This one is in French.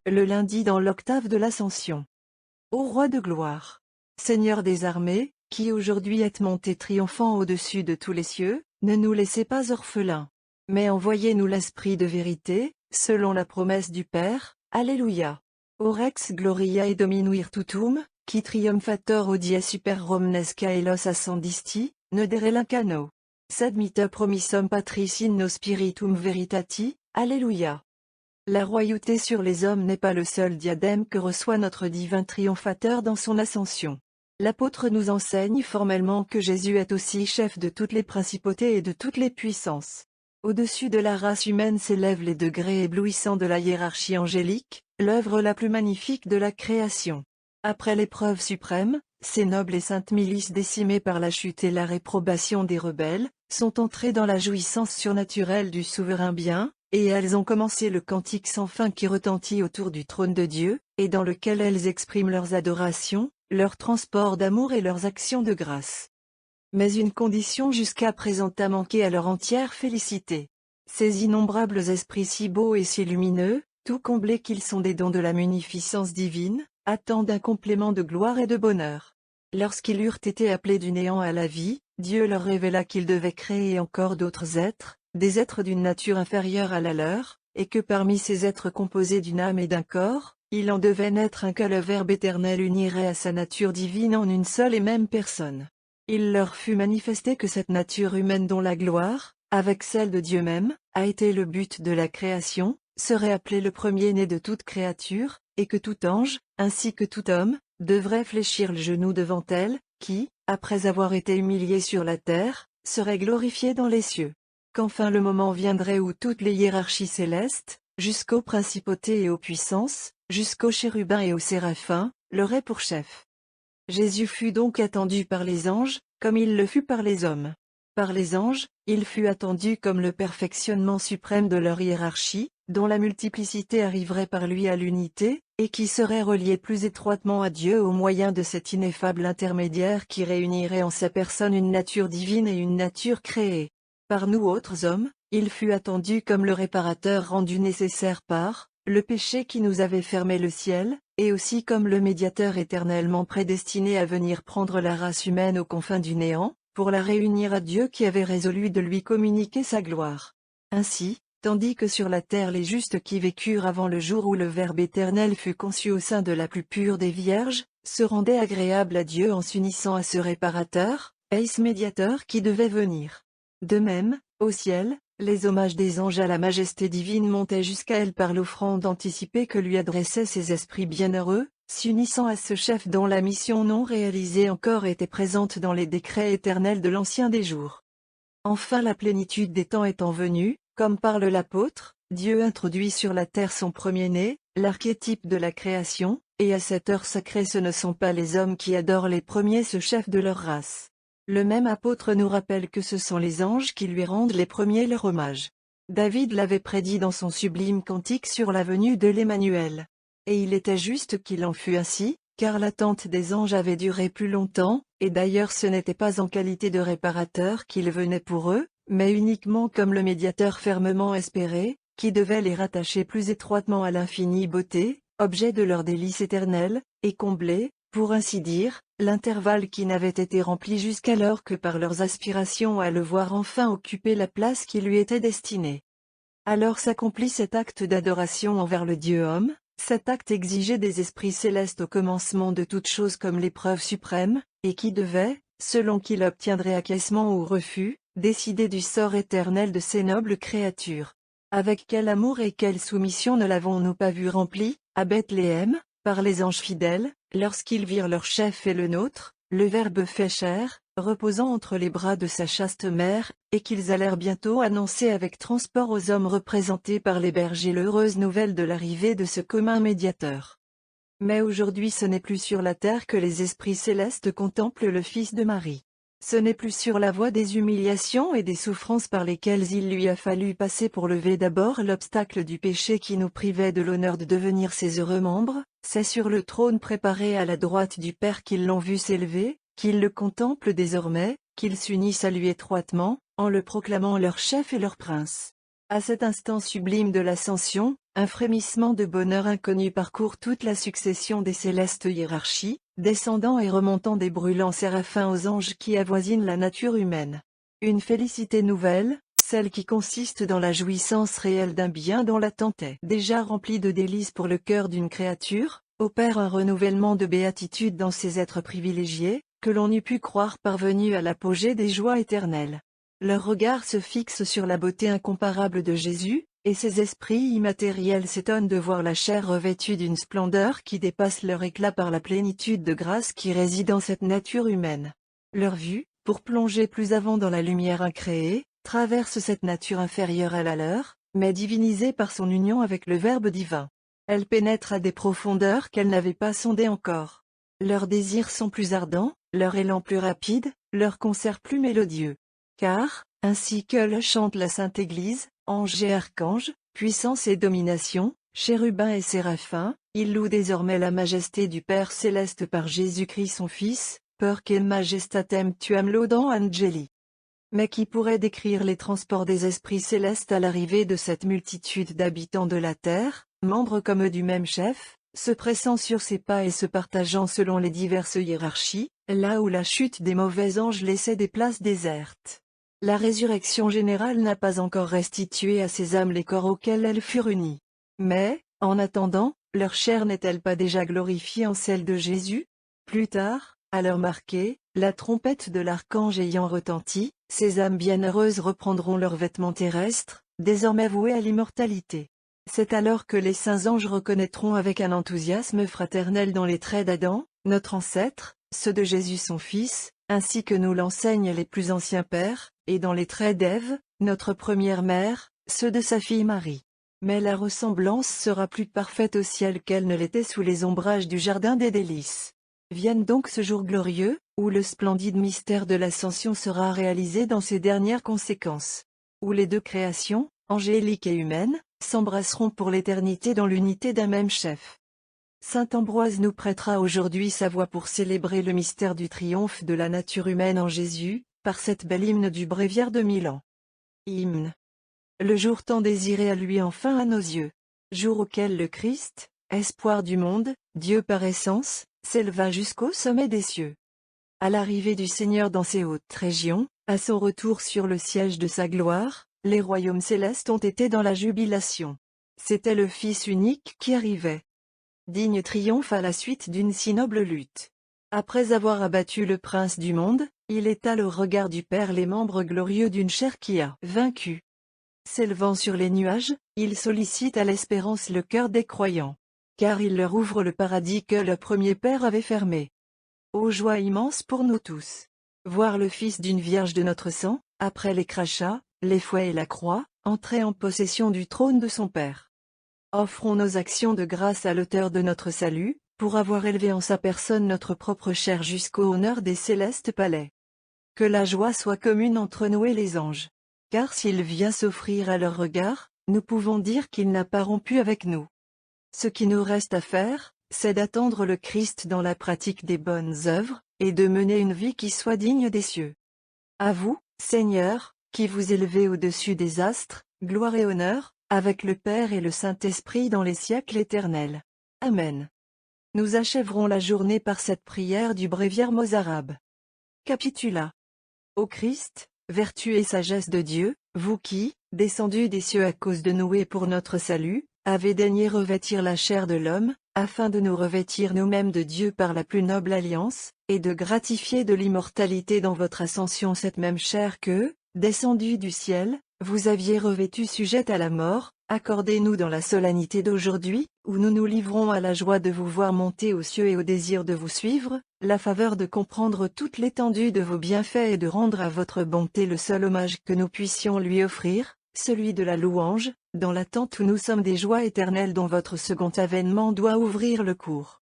le lundi dans l'octave de l'Ascension. Ô Roi de gloire, Seigneur des armées, qui aujourd'hui êtes monté triomphant au-dessus de tous les cieux, ne nous laissez pas orphelins. Mais envoyez-nous l'Esprit de vérité, selon la promesse du Père. Alléluia. O Rex Gloriae Domini Virtutum, qui triumphator odie super romnes caelos ascendisti, ne derelincano. Sed mita promissum Patris in nos spiritum veritati. Alléluia. La royauté sur les hommes n'est pas le seul diadème que reçoit notre divin triomphateur dans son ascension. L'apôtre nous enseigne formellement que Jésus est aussi chef de toutes les principautés et de toutes les puissances. Au-dessus de la race humaine s'élèvent les degrés éblouissants de la hiérarchie angélique, l'œuvre la plus magnifique de la création. Après l'épreuve suprême, ces nobles et saintes milices décimées par la chute et la réprobation des rebelles, sont entrées dans la jouissance surnaturelle du souverain bien, et elles ont commencé le cantique sans fin qui retentit autour du trône de Dieu, et dans lequel elles expriment leurs adorations, leurs transports d'amour et leurs actions de grâce. Mais une condition jusqu'à présent a manqué à leur entière félicité. Ces innombrables esprits si beaux et si lumineux, tout comblés qu'ils sont des dons de la munificence divine, attendent un complément de gloire et de bonheur. Lorsqu'ils eurent été appelés du néant à la vie, Dieu leur révéla qu'ils devaient créer encore d'autres êtres, des êtres d'une nature inférieure à la leur, et que parmi ces êtres composés d'une âme et d'un corps, il en devait naître un que le Verbe éternel unirait à sa nature divine en une seule et même personne. Il leur fut manifesté que cette nature humaine dont la gloire, avec celle de Dieu même, a été le but de la création, serait appelé le premier-né de toute créature, et que tout ange, ainsi que tout homme, devrait fléchir le genou devant elle, qui, après avoir été humilié sur la terre, serait glorifié dans les cieux. Qu'enfin le moment viendrait où toutes les hiérarchies célestes, jusqu'aux principautés et aux puissances, jusqu'aux chérubins et aux séraphins, l'auraient pour chef. Jésus fut donc attendu par les anges, comme il le fut par les hommes. Par les anges, il fut attendu comme le perfectionnement suprême de leur hiérarchie, dont la multiplicité arriverait par lui à l'unité, et qui serait reliée plus étroitement à Dieu au moyen de cet ineffable intermédiaire qui réunirait en sa personne une nature divine et une nature créée. Par nous autres hommes, il fut attendu comme le réparateur rendu nécessaire par le péché qui nous avait fermé le ciel, et aussi comme le médiateur éternellement prédestiné à venir prendre la race humaine aux confins du néant, pour la réunir à Dieu qui avait résolu de lui communiquer sa gloire. Ainsi, tandis que sur la terre les justes qui vécurent avant le jour où le Verbe éternel fut conçu au sein de la plus pure des vierges, se rendaient agréables à Dieu en s'unissant à ce réparateur, et médiateur qui devait venir. De même, au ciel, les hommages des anges à la majesté divine montaient jusqu'à elle par l'offrande anticipée que lui adressaient ces esprits bienheureux, s'unissant à ce chef dont la mission non réalisée encore était présente dans les décrets éternels de l'ancien des jours. Enfin la plénitude des temps étant venue, comme parle l'apôtre, Dieu introduit sur la terre son premier-né, l'archétype de la création, et à cette heure sacrée ce ne sont pas les hommes qui adorent les premiers ce chef de leur race. Le même apôtre nous rappelle que ce sont les anges qui lui rendent les premiers leur hommage. David l'avait prédit dans son sublime cantique sur la venue de l'Emmanuel. Et il était juste qu'il en fût ainsi, car l'attente des anges avait duré plus longtemps, et d'ailleurs ce n'était pas en qualité de réparateur qu'il venait pour eux, mais uniquement comme le médiateur fermement espéré, qui devait les rattacher plus étroitement à l'infinie beauté, objet de leur délice éternel, et combler, pour ainsi dire, l'intervalle qui n'avait été rempli jusqu'alors que par leurs aspirations à le voir enfin occuper la place qui lui était destinée. Alors s'accomplit cet acte d'adoration envers le Dieu-homme, cet acte exigé des esprits célestes au commencement de toute chose comme l'épreuve suprême, et qui devait, selon qu'il obtiendrait acquiescement ou refus, décider du sort éternel de ces nobles créatures. Avec quel amour et quelle soumission ne l'avons-nous pas vu rempli, à Bethléem, par les anges fidèles, lorsqu'ils virent leur chef et le nôtre, le Verbe fait chair, reposant entre les bras de sa chaste mère, et qu'ils allèrent bientôt annoncer avec transport aux hommes représentés par les bergers l'heureuse nouvelle de l'arrivée de ce commun médiateur. Mais aujourd'hui ce n'est plus sur la terre que les esprits célestes contemplent le Fils de Marie. Ce n'est plus sur la voie des humiliations et des souffrances par lesquelles il lui a fallu passer pour lever d'abord l'obstacle du péché qui nous privait de l'honneur de devenir ses heureux membres, c'est sur le trône préparé à la droite du Père qu'ils l'ont vu s'élever, qu'ils le contemplent désormais, qu'ils s'unissent à lui étroitement, en le proclamant leur chef et leur prince. À cet instant sublime de l'ascension, un frémissement de bonheur inconnu parcourt toute la succession des célestes hiérarchies, descendant et remontant des brûlants séraphins aux anges qui avoisinent la nature humaine. Une félicité nouvelle, celle qui consiste dans la jouissance réelle d'un bien dont l'attente est déjà remplie de délices pour le cœur d'une créature, opère un renouvellement de béatitude dans ces êtres privilégiés, que l'on eût pu croire parvenus à l'apogée des joies éternelles. Leur regard se fixe sur la beauté incomparable de Jésus, et ces esprits immatériels s'étonnent de voir la chair revêtue d'une splendeur qui dépasse leur éclat par la plénitude de grâce qui réside en cette nature humaine. Leur vue, pour plonger plus avant dans la lumière incréée, traverse cette nature inférieure à la leur, mais divinisée par son union avec le Verbe divin. Elle pénètre à des profondeurs qu'elle n'avait pas sondées encore. Leurs désirs sont plus ardents, leur élan plus rapide, leur concert plus mélodieux. Car, ainsi que le chante la Sainte Église, anges et archanges, puissance et domination, chérubins et séraphins, ils louent désormais la majesté du Père céleste par Jésus-Christ son Fils, perque majestatem tuam laudam angeli. Mais qui pourrait décrire les transports des esprits célestes à l'arrivée de cette multitude d'habitants de la terre, membres comme eux du même chef, se pressant sur ses pas et se partageant selon les diverses hiérarchies, là où la chute des mauvais anges laissait des places désertes. La résurrection générale n'a pas encore restitué à ces âmes les corps auxquels elles furent unies. Mais, en attendant, leur chair n'est-elle pas déjà glorifiée en celle de Jésus? Plus tard, à l'heure marquée, la trompette de l'archange ayant retenti, ces âmes bienheureuses reprendront leurs vêtements terrestres, désormais voués à l'immortalité. C'est alors que les saints anges reconnaîtront avec un enthousiasme fraternel dans les traits d'Adam, notre ancêtre, ceux de Jésus son Fils, ainsi que nous l'enseignent les plus anciens pères, et dans les traits d'Ève, notre première mère, ceux de sa fille Marie. Mais la ressemblance sera plus parfaite au ciel qu'elle ne l'était sous les ombrages du jardin des délices. Vienne donc ce jour glorieux, où le splendide mystère de l'ascension sera réalisé dans ses dernières conséquences. Où les deux créations, angélique et humaine, s'embrasseront pour l'éternité dans l'unité d'un même chef. Saint Ambroise nous prêtera aujourd'hui sa voix pour célébrer le mystère du triomphe de la nature humaine en Jésus, par cette belle hymne du bréviaire de Milan. Hymne. Le jour tant désiré a lui enfin à nos yeux. Jour auquel le Christ, espoir du monde, Dieu par essence, s'éleva jusqu'au sommet des cieux. À l'arrivée du Seigneur dans ces hautes régions, à son retour sur le siège de sa gloire, les royaumes célestes ont été dans la jubilation. C'était le Fils unique qui arrivait. Digne triomphe à la suite d'une si noble lutte. Après avoir abattu le prince du monde, il étale au regard du Père les membres glorieux d'une chair qui a vaincu. S'élevant sur les nuages, il sollicite à l'espérance le cœur des croyants. Car il leur ouvre le paradis que le premier Père avait fermé. Ô joie immense pour nous tous! Voir le Fils d'une Vierge de notre sang, après les crachats, les fouets et la croix, entrer en possession du trône de son Père. Offrons nos actions de grâce à l'auteur de notre salut, pour avoir élevé en sa personne notre propre chair jusqu'au honneur des célestes palais. Que la joie soit commune entre nous et les anges. Car s'il vient s'offrir à leur regard, nous pouvons dire qu'il n'a pas rompu avec nous. Ce qui nous reste à faire, c'est d'attendre le Christ dans la pratique des bonnes œuvres, et de mener une vie qui soit digne des cieux. À vous, Seigneur, qui vous élevez au-dessus des astres, gloire et honneur, avec le Père et le Saint-Esprit dans les siècles éternels. Amen. Nous achèverons la journée par cette prière du bréviaire mozarabe. Capitula. Ô Christ, vertu et sagesse de Dieu, vous qui, descendus des cieux à cause de nous et pour notre salut, avez daigné revêtir la chair de l'homme, afin de nous revêtir nous-mêmes de Dieu par la plus noble alliance, et de gratifier de l'immortalité dans votre ascension cette même chair que, descendue du ciel, vous aviez revêtue sujette à la mort, accordez-nous dans la solennité d'aujourd'hui, où nous nous livrons à la joie de vous voir monter aux cieux et au désir de vous suivre, la faveur de comprendre toute l'étendue de vos bienfaits et de rendre à votre bonté le seul hommage que nous puissions lui offrir, celui de la louange, dans l'attente où nous sommes des joies éternelles dont votre second avènement doit ouvrir le cours.